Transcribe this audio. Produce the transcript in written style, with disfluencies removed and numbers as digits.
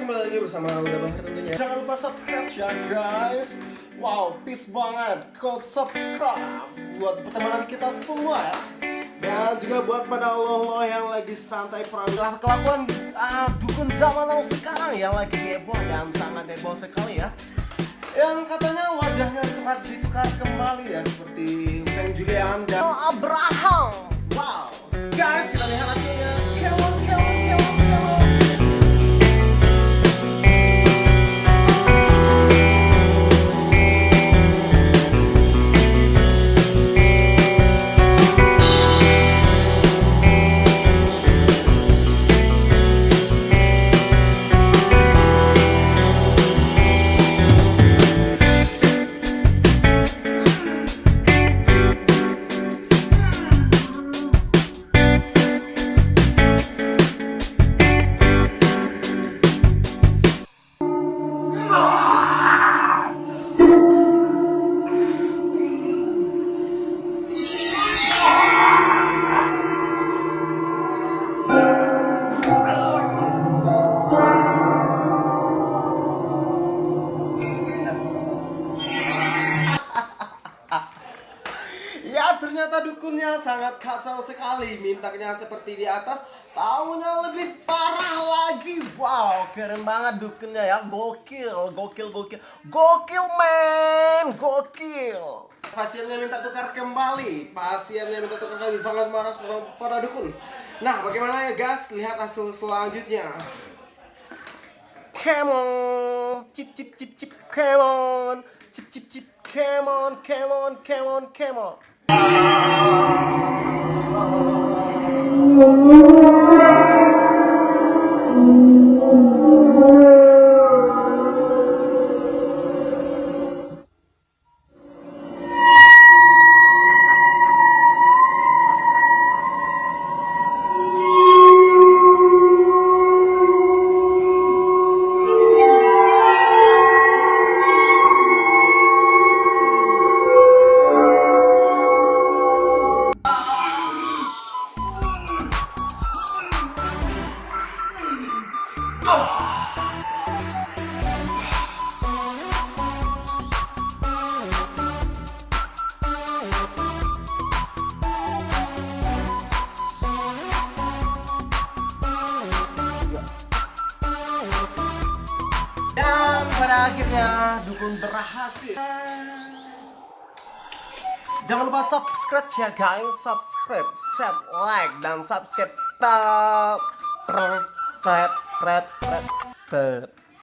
kembali lagi bersama Uda Bahar tentunya. Jangan lupa subscribe ya guys. Wow, peace banget. Klik subscribe buat pertemanan kita semua ya. Dan juga buat pada lo yang lagi santai peranglah kelakuan dukun zaman now sekarang yang lagi heboh dan sangat heboh sekali ya. Yang katanya wajahnya ditukar kembali ya, seperti Feng Julian dan Abraham. Wow, guys, kita lihat hasilnya. Come on. Ya, ternyata dukunnya sangat kacau sekali. Mintanya seperti di atas, taunya lebih parah lagi. Wow, keren banget dukunnya ya. Gokil men, gokil. Pasiennya minta tukar kembali. Pasiennya minta tukar kembali. Sangat marah pada dukun. Nah, bagaimana ya guys? Lihat hasil selanjutnya. Come on, chip, come on, chip, come on. Dan pada akhirnya dukun berhasil. Jangan lupa subscribe ya guys, subscribe, share, like, dan subscribe.